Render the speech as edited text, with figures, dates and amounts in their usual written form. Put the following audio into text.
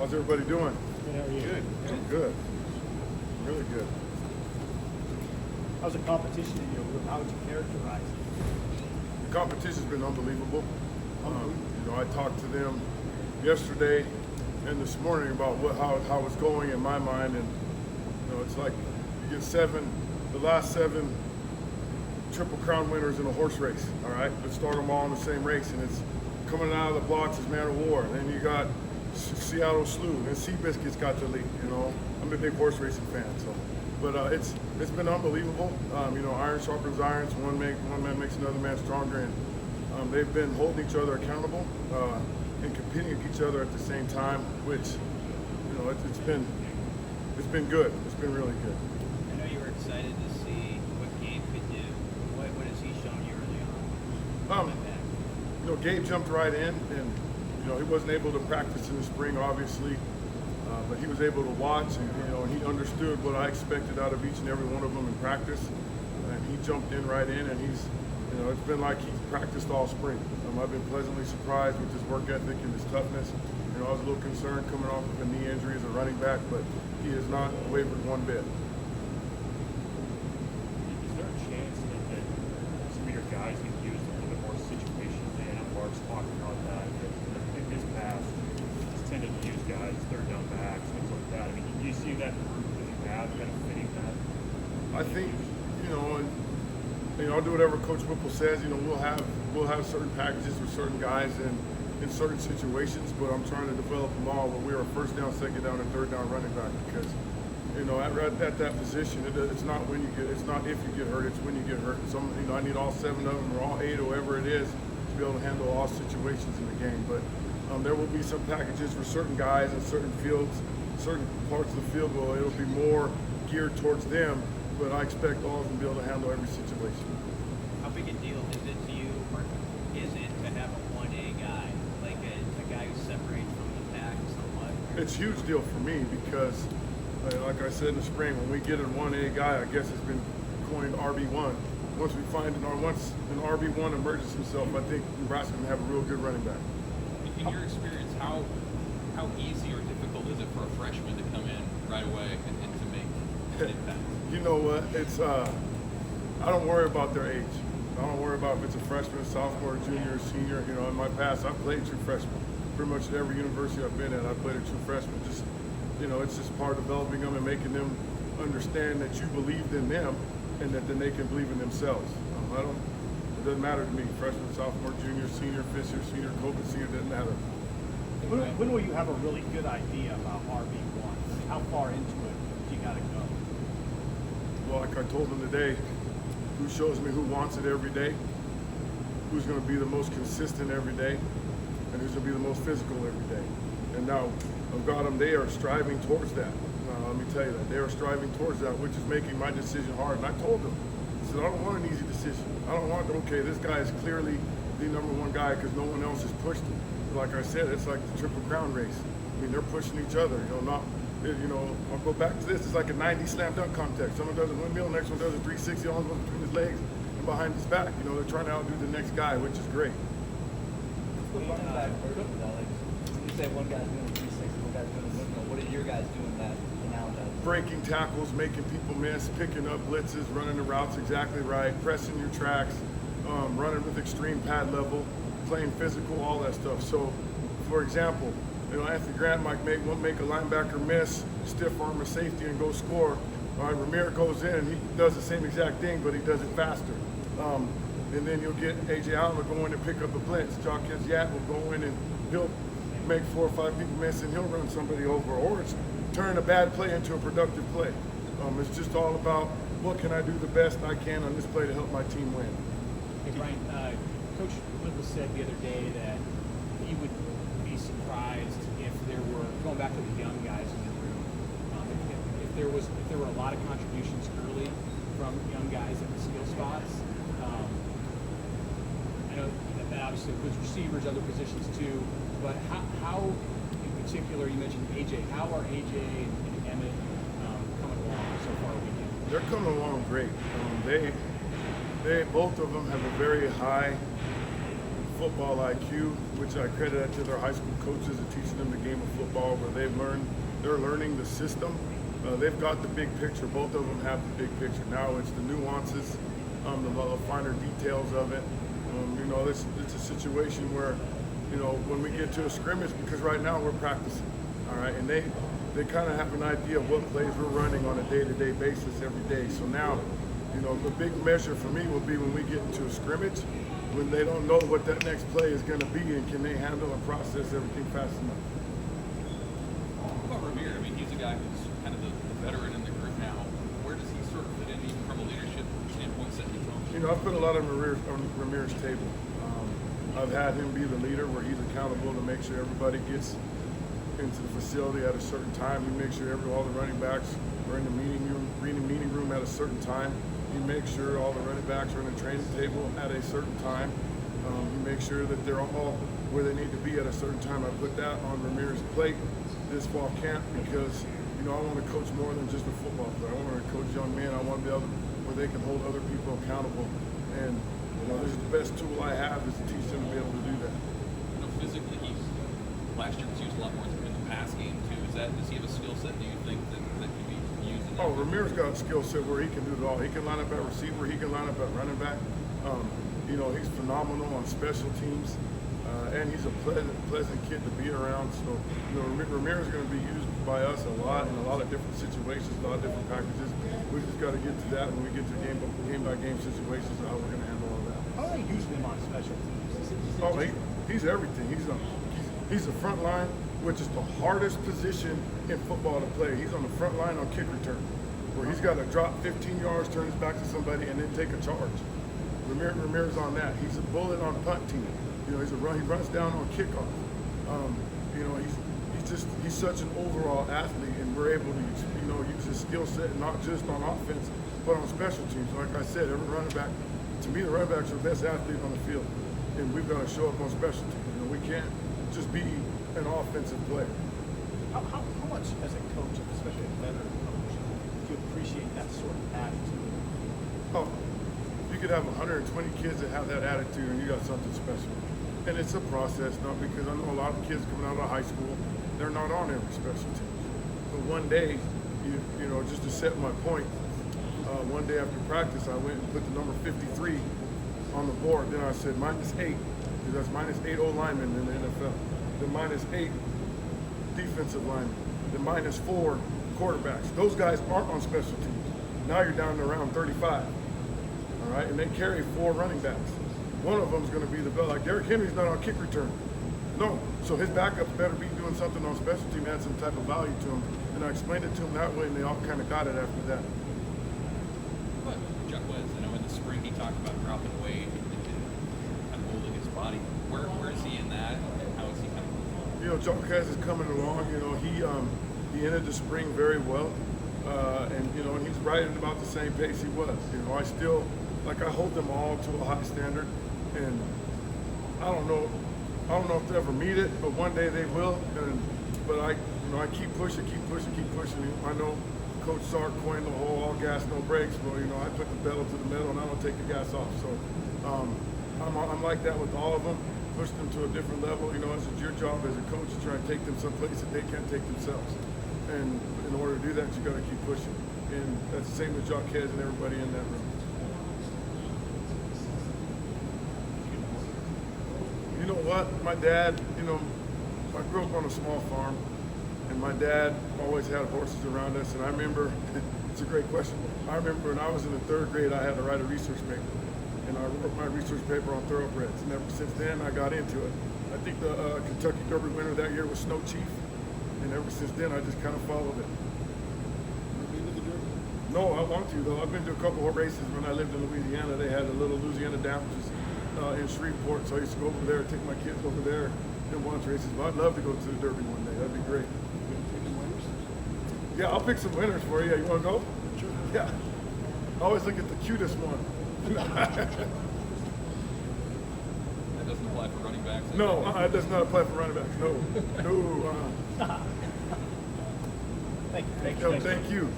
How's everybody doing? Good, how are you? Good. I'm good. Really good. How's the competition in your group? How would you characterize it? The competition's been unbelievable. I talked to them yesterday and this morning about how it's going in my mind, and it's like you get the last seven Triple Crown winners in a horse race. All right, let's start them all in the same race, and it's coming out of the blocks as Man of War. Then you got Seattle Slew, and Seabiscuit's got the lead. I'm a big horse racing fan, but it's been unbelievable. Iron sharpens irons. One man makes another man stronger, and they've been holding each other accountable and competing with each other at the same time, which it's been good. It's been really good. I know you were excited to see what Gabe could do. What has he shown you early on? Gabe jumped right in, and he wasn't able to practice in the spring, obviously, but he was able to watch, and he understood what I expected out of each and every one of them in practice, and he jumped in right in, and he's it's been like he's practiced all spring. I've been pleasantly surprised with his work ethic and his toughness. I was a little concerned coming off of a knee injury as a running back, but he has not wavered one bit. Is there a chance that some of your guys get used a little bit more situational? Dan Mark's talking about that in his past. He's tended to use guys, third down backs, things like that. I mean, do you see that group that you have kind of fitting that? I think, I'll do whatever Coach Whipple says. We'll have certain packages for certain guys in certain situations, but I'm trying to develop them all where we're a first down, second down, and third down running back, because at that position, it's not if you get hurt, it's when you get hurt. I need all seven of them or all eight, or whoever it is, to be able to handle all situations in the game. But there will be some packages for certain guys in certain fields, certain parts of the field where it'll be more geared towards them. But I expect all of them to be able to handle every situation. How big a deal is it to you, or is it to have a 1A guy, like a guy who separates from the pack somewhat? It's a huge deal for me because, like I said in the spring, when we get a 1A guy, I guess it's been coined RB1. Once an RB1 emerges himself, I think Nebraska can have a real good running back. In your experience, how easy or difficult is it for a freshman to come in right away and to make an impact? You know what? I don't worry about their age. I don't worry about if it's a freshman, sophomore, junior, senior. In my past, I've played true freshmen. Pretty much at every university I've been at, I've played a true freshman. It's just part of developing them and making them understand that you believed in them and that then they can believe in themselves. It doesn't matter to me. Freshman, sophomore, junior, senior, fifth year, senior, COVID senior, doesn't matter. When will you have a really good idea about RB1? How far into it do you got to go? Well, like I told them today, who shows me who wants it every day, who's going to be the most consistent every day, and who's going to be the most physical every day. And now I've got them, they are striving towards that. Let me tell you that. They are striving towards that, which is making my decision hard. And I told them, I said, I don't want an easy decision. I don't want, this guy is clearly the number one guy because no one else has pushed him. But like I said, it's like the Triple Crown race. They're pushing each other, I'll go back to this. It's like a 90 slam dunk contest. Someone does a windmill, next one does a 360, all goes between his legs and behind his back. They're trying to outdo the next guy, which is great. You say one guy's doing a 360, one guy's doing a windmill. What are your guys doing that now does? Breaking tackles, making people miss, picking up blitzes, running the routes exactly right, pressing your tracks, running with extreme pad level, playing physical, all that stuff. So, for example, Anthony Grant might make a linebacker miss, stiff arm a safety, and go score. All right, Ramir goes in, he does the same exact thing, but he does it faster. And then you'll get A.J. Allen will go in and pick up a blitz. Jawkins Yat will go in and he'll make 4 or 5 people miss, and he'll run somebody over. Or it's turn a bad play into a productive play. It's just all about what can I do the best I can on this play to help my team win. Hey, Bryan, Coach Whipple said the other day that he would be surprised if there were, going back to the young guys in the room, if there were a lot of contributions early from young guys at the skill spots. I know that obviously includes receivers, other positions too, but how in particular, you mentioned AJ, how are AJ and Emmett coming along so far weekend? They're coming along great. They both of them have a very high football IQ, which I credit to their high school coaches and teaching them the game of football, where they're learning the system. They've got the big picture. Both of them have the big picture. Now it's the nuances, the finer details of it. You know, it's a situation where, you know, when we get to a scrimmage, because right now we're practicing, all right, and they kind of have an idea of what plays we're running on a day-to-day basis every day. So now, you know, the big measure for me will be when we get into a scrimmage, when they don't know what that next play is going to be, and can they handle and process everything fast enough. What about Ramir? I mean, he's a guy who's kind of the veteran in the group now. Where does he sort of fit in, even from a leadership standpoint, setting the tone? You know, I've put a lot on Ramir's table. I've had him be the leader, where he's accountable to make sure everybody gets into the facility at a certain time. We make sure all the running backs are in the meeting room at a certain time. He makes sure all the running backs are in the training table at a certain time. He makes sure that they're all where they need to be at a certain time. I put that on Ramir's plate this fall camp because, you know, I want to coach more than just a football player. I want to coach young men. I want to be able to, where they can hold other people accountable. And, you know, this is the best tool I have, is to teach them to be able to do that. You know, physically, last year was used a lot more in the pass game too. Does he have a skill set, do you think, that can be used in that? Oh, Ramir's got a skill set where he can do it all. He can line up at receiver. He can line up at running back. You know, he's phenomenal on special teams, and he's a pleasant kid to be around. So, you know, Ramir's going to be used by us a lot in a lot of different situations, a lot of different packages. We just got to get to that when we get to game by game situations, how we're going to handle all that. How are they using him on special teams? Oh, he's everything. He's the front line, which is the hardest position in football to play. He's on the front line on kick return, where he's got to drop 15 yards, turn his back to somebody, and then take a charge. Ramir's on that. He's a bullet on punt team. You know, he runs down on kickoff. You know, he's such an overall athlete, and we're able to, you know, use his skill set not just on offense, but on special teams. Like I said, every running back, to me, the running backs are the best athlete on the field, and we've got to show up on special teams. You know, we can't just be an offensive player. How much, as a coach, especially a veteran coach, do you appreciate that sort of attitude? Oh, you could have 120 kids that have that attitude, and you got something special. And it's a process, not because I know a lot of kids coming out of high school, they're not on every special team. But one day, you know, just to set my point, one day after practice, I went and put the number 53 on the board. Then I said -8, because that's -8 O linemen in the NFL. The -8 defensive linemen. The -4 quarterbacks. Those guys aren't on special teams. Now you're down to around 35. All right, and they carry 4 running backs. One of them is going to be the bell. Like Derrick Henry's not on kick return. No, so his backups better be doing something on special team, add some type of value to him. And I explained it to him that way, and they all kind of got it after that. But Chuck Wes, I know in the spring he talked about dropping weight and kind of molding his body. Where is he in that? How is he kind of? You know, Chuck Wes is coming along. You know, he ended the spring very well, and you know, and he's right at about the same pace he was. You know, I hold them all to a high standard, and I don't know if they'll ever meet it, but one day they will. But I keep pushing. I know Coach Sark coined the whole all gas, no brakes. Well, you know, I put the pedal to the metal, and I don't take the gas off. So I'm like that with all of them. Push them to a different level. You know, it's your job as a coach to try and take them someplace that they can't take themselves. And in order to do that, you got to keep pushing. And that's the same with Jock Hez and everybody in that room. You know what? My dad, you know, I grew up on a small farm, and my dad always had horses around us. And I remember, it's a great question. I remember when I was in the 3rd grade, I had to write a research paper. And I wrote my research paper on thoroughbreds. And ever since then, I got into it. I think the Kentucky Derby winner that year was Snow Chief. And ever since then, I just kind of followed it. No, I want to, though. I've been to a couple of races when I lived in Louisiana. They had a little Louisiana Downs in Shreveport, so I used to go over there, take my kids over there and watch races. But I'd love to go to the Derby one day. That'd be great. Yeah, I'll pick some winners for you. You want to go? Sure. Yeah. I always look at the cutest one. That doesn't apply for running backs. No, it does not apply for running backs. No. Thank you. Thank you.